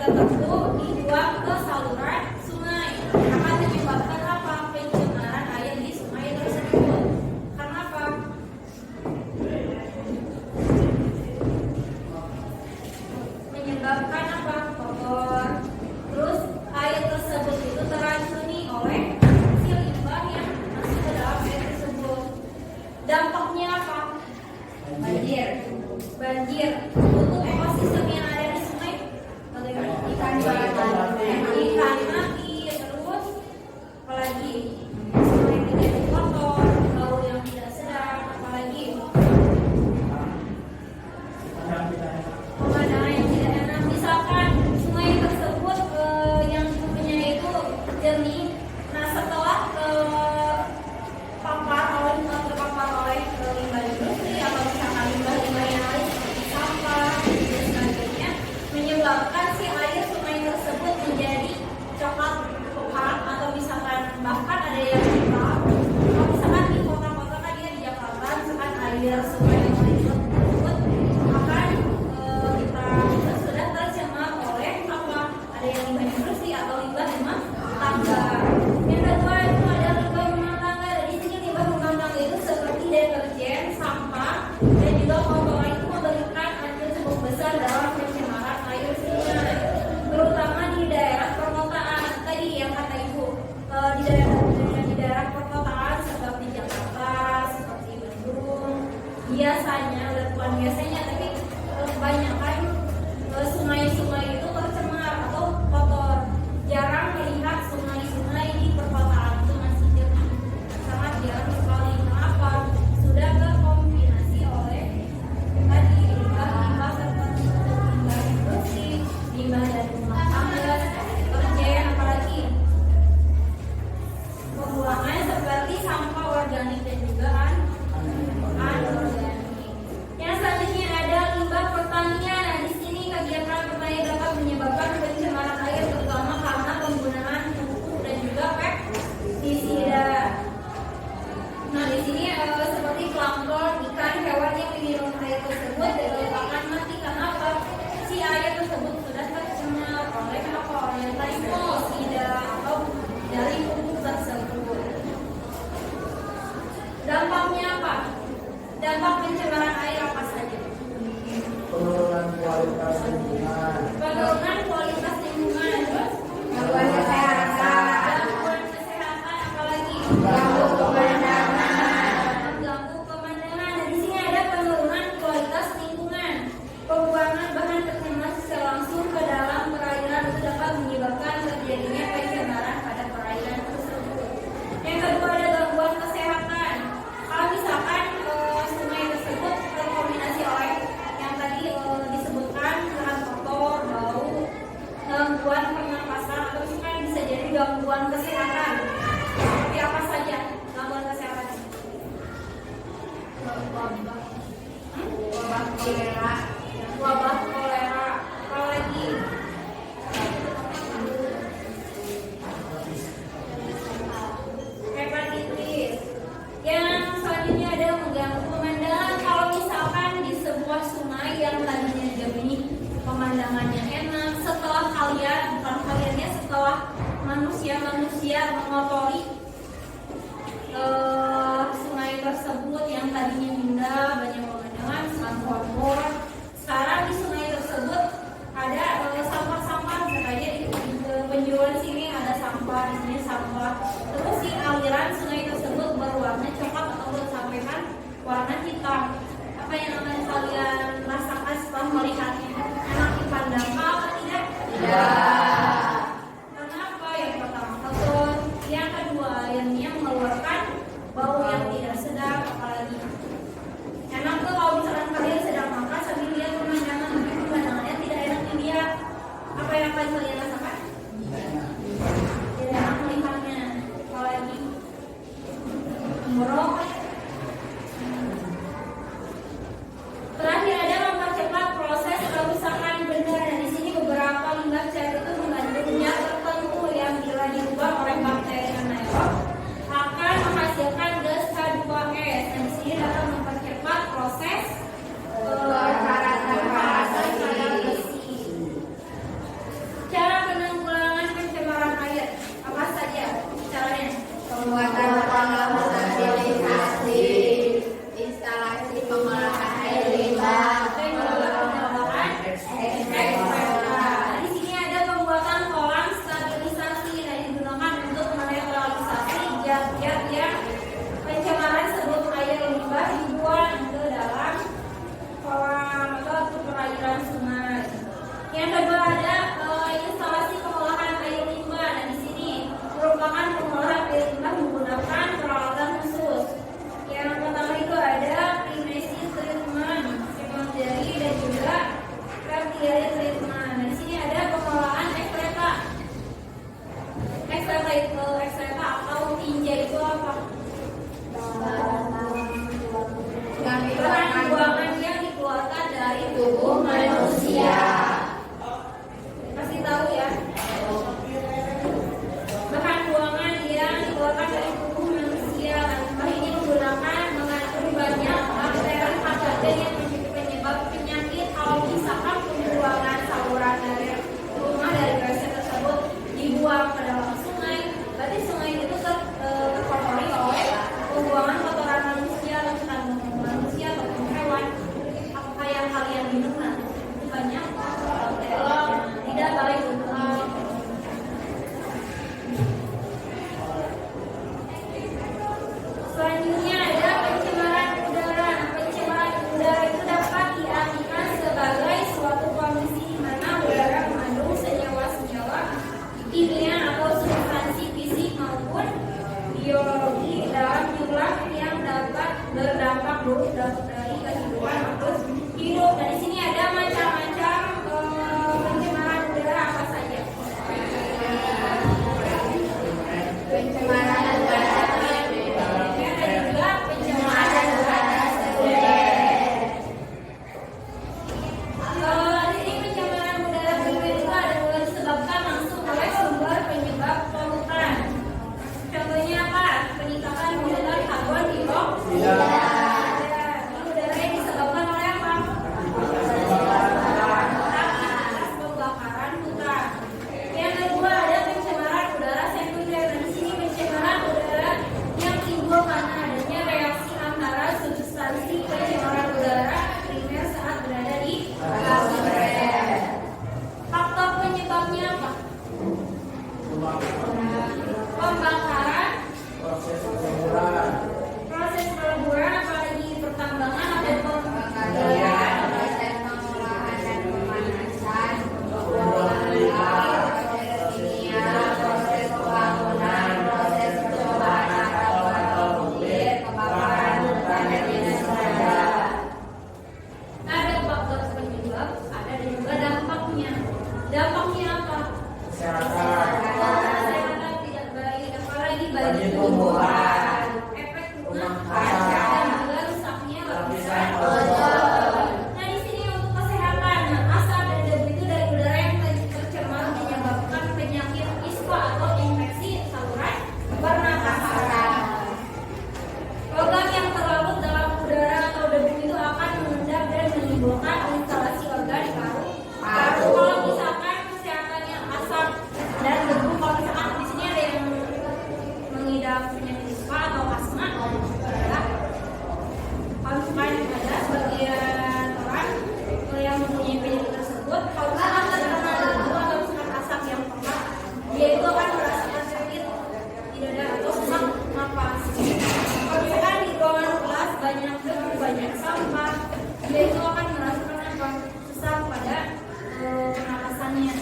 tertentu dibuang ke saluran sungai akan menyebabkan apa? Pencemaran air di sungai tersebut. Karena apa? Menyebabkan apa? Kotor. Terus air tersebut itu teracuni oleh hasil limbah yang masuk ke dalam air tersebut. Dampaknya apa? Banjir. Untuk ekosistem yang ada di sungai, ikan mati, terus apalagi sungai menjadi kotor, bau yang tidak sedap, apalagi pemandangan yang tidak enak. Misalkan sungai tersebut yang punya itu jernih, nah setelah terpapar oleh limbah industri atau misalkan limbah-limbah yang lain seperti sampah dan sebagainya, menyebabkan si air sungai tersebut menjadi coklat pekat atau misalkan bahkan ada yang hitam. Kalau misalkan di kota-kota kan dia di Jakarta, misalkan air sungai yang tersebut akan kita sudah tercemar oleh apa? Ada yang limbah industri atau limbah rumah tangga. Yang kedua itu ada limbah rumah tangga. Di sini limbah rumah tangga itu seperti deterjen, sampah, dan juga kotoran itu memberikan andil cukup besar dalam pencemaran air sungai, terutama di daerah perkotaan. Tadi yang kata ibu, di daerah perkotaan seperti Jakarta, seperti Bandung, biasanya, bukan biasanya, tapi kebanyakan sungai-sungai itu tercemar atau kotor. Jarang melihat sungai-sungai di perkotaan itu masih jernih, sangat jarang sekali. Kenapa? Sudah terkombinasi oleh tadi limbah seperti limbah industri, limbah dari rumah tangga, deterjen, apalagi pembuangan seperti sampah organik dan juga anorganik. Yang selanjutnya ada limbah pertanian. Nah, di sini kegiatan pertanian dapat menyebabkan pencemaran air terutama karena penggunaan pupuk dan juga pestisida. Nah, di sini seperti plankton, ikan, hewan yang minum air tersebut akan mati. Kenapa? Si air tersebut sudah tercemar oleh apa? Oleh pestisida atau dari pupuk tersebut. Dampaknya apa? Dampak pencemaran air apa saja? Penurunan kualitas lingkungan, Terus Gangguan kesehatan, gangguan kesehatan, apalagi ganggu pemandangan, mengganggu pemandangan. Di sini ada penurunan kualitas lingkungan. Pembuangan bahan tercemar secara langsung ke dalam perairan itu dapat menyebabkan terjadinya pencemaran pada perairan tersebut. Yang kedua ada gangguan kesehatan. Kalau misalkan sungai tersebut terkombinasi oleh yang tadi disebutkan bahan kotor, bau, gangguan pernapasan, atau misalkan bisa jadi gangguan kesehatan. Seperti apa saja gangguan kesehatan? Wabah kolera, apalagi hepatitis. Yang selanjutnya ada mengganggu pemandangan. Kalau misalkan di sebuah sungai yang tadinya jernih, pemandangannya enak, setelah setelah manusia mengotori sungai tersebut yang tadinya indah, banyak pemandangan, sampah, sekarang di sungai tersebut ada sampah-sampah. Misalnya di penjual sini ada sampah, di sini sampah. Terus si aliran sungai tersebut berwarna coklat atau bersampaikan warna hitam. Apa yang akan kalian rasakan setelah melihatnya? Enak dipandang atau tidak? tidak, Kenapa? Yang pertama kotor, yang kedua airnya mengeluarkan bau yang tidak sedap. Apalagi enak tuh kalau misalkan kalian sedang makan sambil lihat pemandangan, tapi pemandangannya tidak enak dilihat. Apa yang akan kalian rasakan? Tidak enak melihatnya. Apalagi murok. Terakhir ada mempercepat proses Pembakaran, proses penjemuran, proses peleburan, apalagi pertambangan atau Pengadilan, proses pengolahan dan pemanasan, pengolahan limbah, proses kimia, proses pembangunan, proses percobaan atau nuklir, kebakaran hutan dan dinas raya. ada faktor penyebab, ada dan juga dampaknya. Dampaknya apa? kesehatan, Kesehatan tidak baik, apalagi bagi bagi tumbuhan. tumbuhan, Efek rumah rumah kaca kaca, dan juga rusaknya lapisan lapisan ozon. Nah di sini untuk kesehatan, nah, asap dan debu itu dari udara yang tercemar menyebabkan penyakit ispa atau infeksi saluran pernapasan. Logam yang terlarut dalam udara atau debu itu akan mengendap dan menimbulkan instalasi organ paru. Kalau misalkan kesehatannya asap dan debu, kalau misalkan di sini ada yang mengidap penyakit ispa atau asma, ya. Kalau misalkan ada sebagian orang yang mempunyai penyakit tersebut, kalau misalkan terkena debu atau misalkan asap yang pekat, dia itu akan merasakan sakit di dada atau sesak napas. Kalau misalkan di ruangan kelas banyak debu, banyak sampah, dia itu akan merasakan apa? Sesak pada pernapasannya.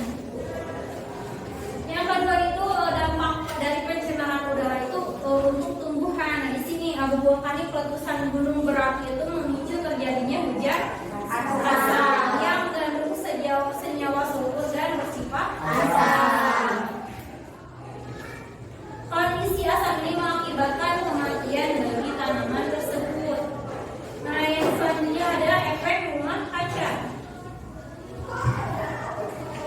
Yang kedua itu dampak dari pencemaran udara itu untuk tumbuhan. Nah, di sini abu vulkanik letusan gunung berapi itu memicu terjadinya hujan asam yang mengandung senyawa sulfur dan bersifat asam. Kondisi asam ini mengakibatkan kematian bagi tanaman tersebut. Nah, yang selanjutnya ada efek rumah kaca.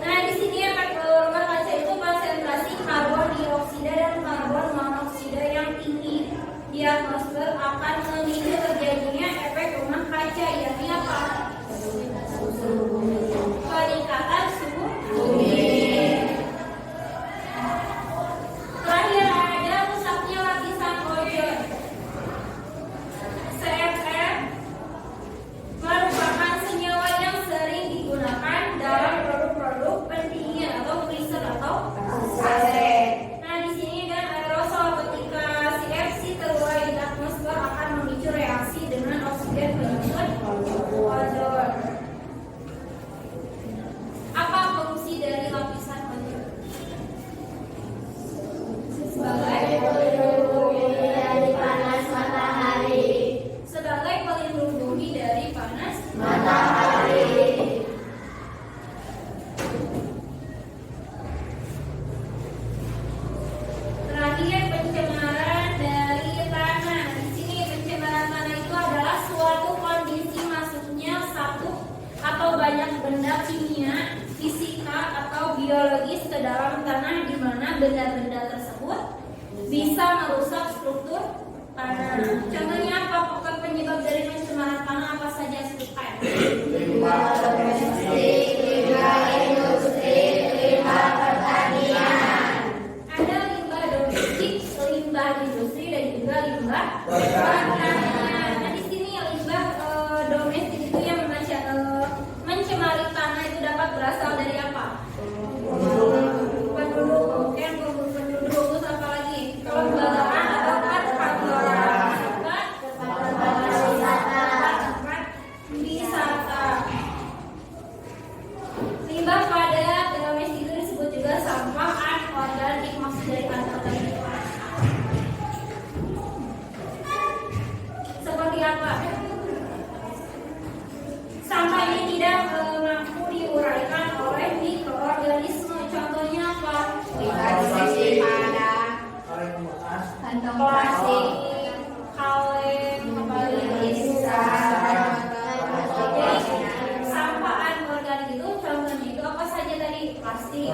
Nah, di sini efek rumah kaca itu konsentrasi karbon dioksida dan karbon monoksida yang tinggi di atmosfer akan memicu terjadinya efek rumah kaca, yakni apa? Peningkatan suhu bumi. Terakhir ada rusaknya lapisan ozon. CFR merupakan senyawa yang sering digunakan dalam produk-produk pendingin atau freezer atau AC. Nah, di sini dan aerosol ketika CFC terurai di atmosfer akan memicu reaksi dengan oksigen penyusun ozon. Apa fungsi dari lapisan ozon? Sebagai Dari panas matahari. sebagai pelindung bumi dari panas Matahari. Terakhir, pencemaran dari tanah. Di sini pencemaran tanah itu adalah suatu kondisi masuknya satu atau banyak benda kimia, fisika atau biologis ke dalam tanah di mana benda-benda tersebut bisa merusak struktur tanah. Contohnya apa? Faktor penyebab dari pencemaran tanah apa saja sebutkan? limbah domestik, Limbah industri, limbah pertanian. Ada limbah domestik, limbah industri, dan juga limbah pertanian. Nah, di sini limbah domestik itu yang mencemari tanah itu dapat berasal dari apa? Penduduk, mungkin penduduk, terus apa lagi? Kelembagaan atau kantoran, tempat wisata. Limbah pada domestik itu disebut juga sampah anorganik, maksud dari anorganik seperti apa? Sampah ini tidak mampu diuraikan oleh mikroorganisme. Contohnya apa? Limbah domestik pada kaleng bekas, kantong Plastik, plastik, kaleng, apalagi bisa, jadi sampah anorganik itu contohnya itu apa saja tadi? Plastik,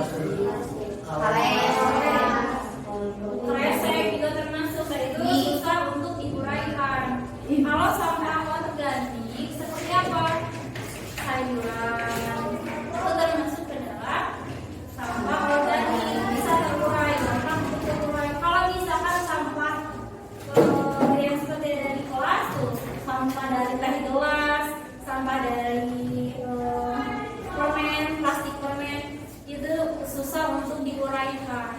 kresek juga termasuk, dan itu susah untuk diuraikan. Kalau sampah organik seperti apa? Sayuran itu termasuk ke dalam sampah organik, bisa terurai, gampang untuk terurai. Kalau misalkan sampah yang seperti dari kelas tuh, sampah dari teh gelas, sampah dari permen, plastik permen, itu susah untuk diuraikan.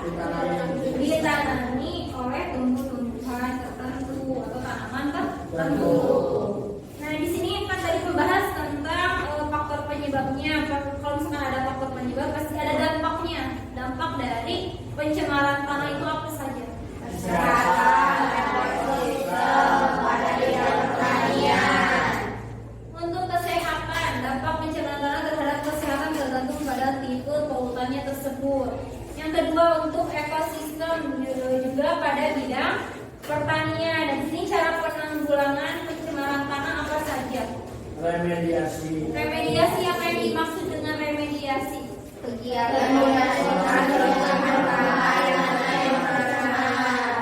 ditanami oleh tumbuh-tumbuhan tertentu atau tanaman tertentu. Nah, di sini kan tadi membahas tentang faktor penyebabnya. Kalau misalkan ada faktor penyebab, pasti ada dampaknya. Dampak dari pencemaran tanah itu apa saja? Kesehatan, ekosistem, pada bidang pertanian. Untuk kesehatan, dampak pencemaran tanah terhadap kesehatan tergantung pada tipe polutannya tersebut. Yang kedua, untuk ekosistem juga pada bidang pertanian. Dan di sini cara penanggulangan pencemaran tanah apa saja? Remediasi. Remediasi, apa yang dimaksud dengan remediasi? Kegiatan menyelesaikan kerusakan tanah yang ada yang tercemar.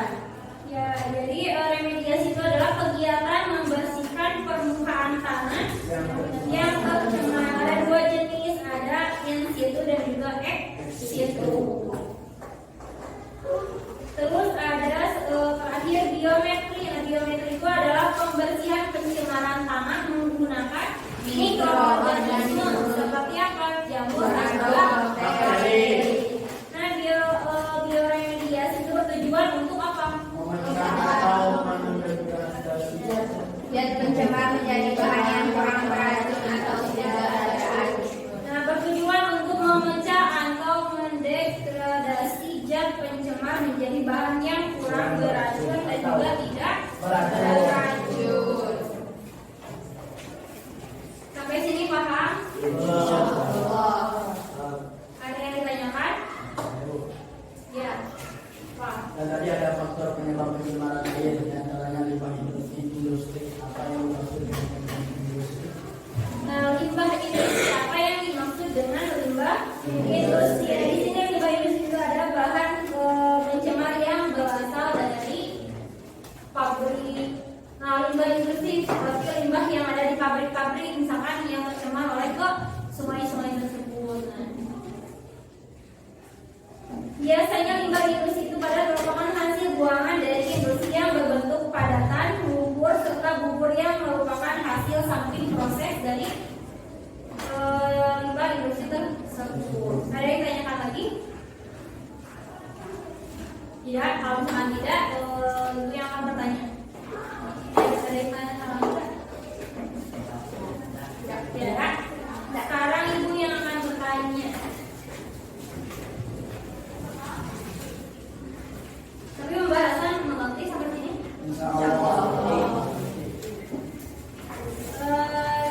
Ya, jadi remediasi itu adalah kegiatan membersihkan permukaan tanah yang tercemar. Ada dua jenis, ada in situ dan juga ex situ. Terus ada terakhir biometri. Nah, biometri itu adalah pembersihan pencemaran tanah menggunakan mikroorganisme seperti apa? Jamur atau bakteri. Nah, bioremediasi itu bertujuan untuk apa? Memecah atau mengeliminasi Dan pencemar menjadi bahan yang kurang beracun atau tidak ada racun. Nah, bertujuan untuk memecah atau mendegradasi zat pencemar menjadi bahan yang kurang beracun dan juga tidak beracun. Sampai sini paham? Ada yang ditanyakan? Ya, Pak. Dan tadi ada faktor penyebab pencemaran air, diantaranya limbah industri. Apa yang dimaksud dengan limbah industri? Nah, limbah industri, apa yang dimaksud dengan limbah industri? Nah, di sini limbah industri itu ada bahan pencemar yang berasal dari pabrik. Nah, limbah industri seperti limbah yang ada di pabrik-pabrik, misalkan yang tercemar oleh sungai-sungai tersebut. Nah, biasanya limbah industri itu pada merupakan hasil buangan dari industri yang berbentuk padatan, bubur, serta bubur yang merupakan hasil samping proses dari limbah industri tersebut. Ada yang tanyakan lagi? Tidak, kalau misalkan tidak, itu yang akan bertanya. Ada yang tanyakan lagi? Tidak. Sekarang ibu yang akan bertanya. Tapi pembahasan mengerti sampai sini? Insya Allah.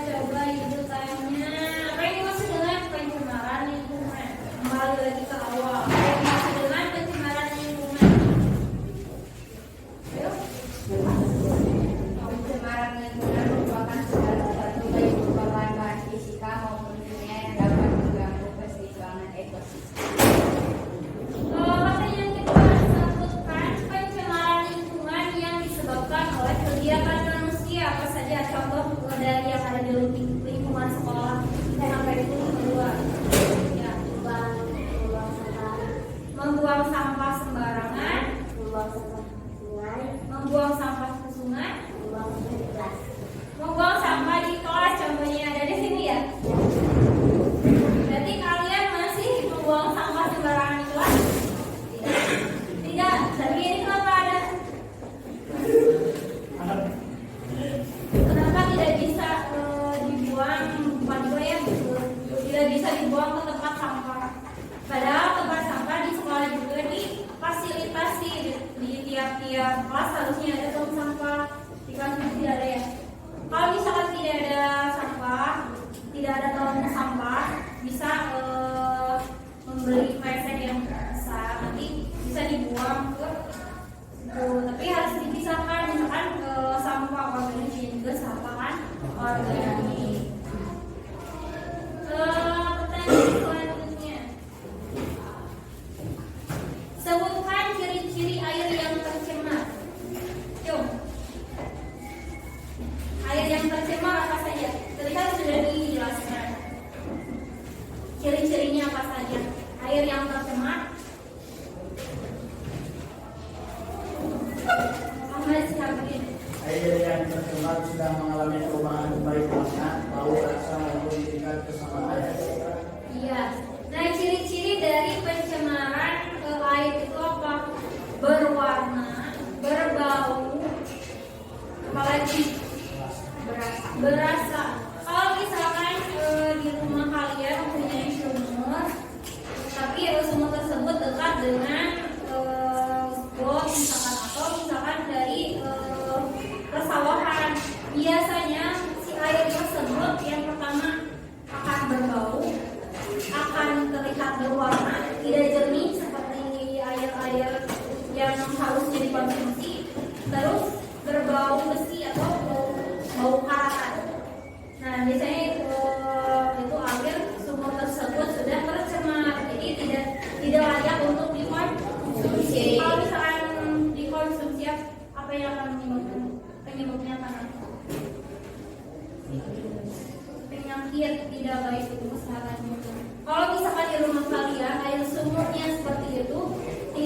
Coba ibu tanya, apa yang dimaksud dengan pencemaran lingkungan? Kembali lagi ke awal. Apa yang dimaksud dengan pencemaran lingkungan? Ayo. Pencemaran lingkungan merupakan segala sesuatu baik berupa bahan fisika maupun kimia yang dapat mengganggu keseimbangan ekosistem. Pertanyaan kedua, sebutkan pencemaran lingkungan yang disebabkan oleh kegiatan manusia. Apa saja contoh dari yang ada di lingkungan sekolah sampai itu kedua? Ya, membuang sampah sembarangan, membuang sampah ke sungai, membuang sampah di kelas. Contohnya ada di sini ya. Berarti kalian masih membuang sampah sembarangan di kelas? Tidak. Tapi ini kenapa ada? Kenapa tidak bisa dibuang? Bukan juga ya, tidak bisa dibuang ke tempat sampah. Padahal tempat sampah di sekolah juga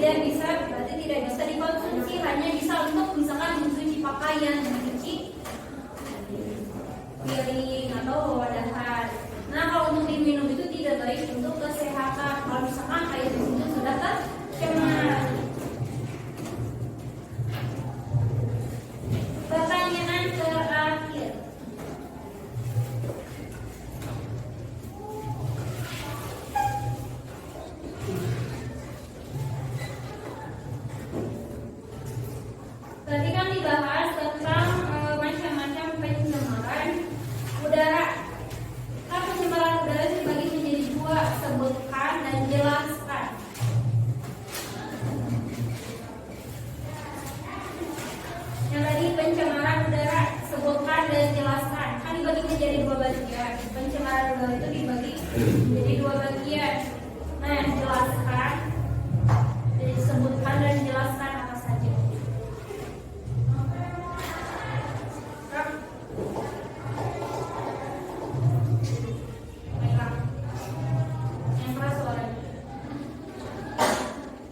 tidak bisa, berarti tidak bisa dikonsumsi, hanya bisa untuk misalkan mencuci pakaian, mencuci piring atau wadahan. Nah, kalau untuk diminum itu tidak baik untuk kesehatan. Kalau misalkan air itu sudah tercemar. Pertanyaan terakhir. Tadi kan dibahas tentang macam-macam pencemaran udara. Nah, pencemaran udara itu dibagi menjadi dua, sebutkan dan jelaskan. Yang tadi pencemaran udara, sebutkan dan jelaskan. Kan dibagi menjadi dua bagian. Pencemaran udara itu dibagi menjadi dua bagian. Nah, yang jelaskan, jadi sebutkan dan jelaskan apa saja.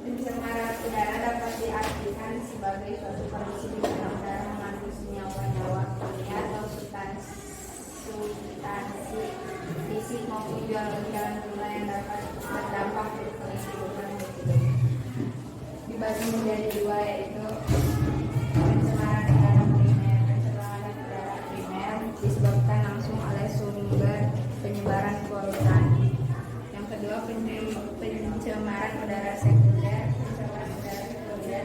Pencemaran udara dapat diartikan sebagai suatu kondisi di mana udara mengandung senyawa-nyawa kimia atau substansi fisik maupun jalan-jalan guna yang dapat berdampak ke kehidupan hidup. Dibagi menjadi dua, yaitu pencemaran udara primer. Pencemaran udara primer disebabkan langsung oleh sumber penyebaran polutan. Yang kedua, pencemaran udara sekunder. Pencemaran udara sekunder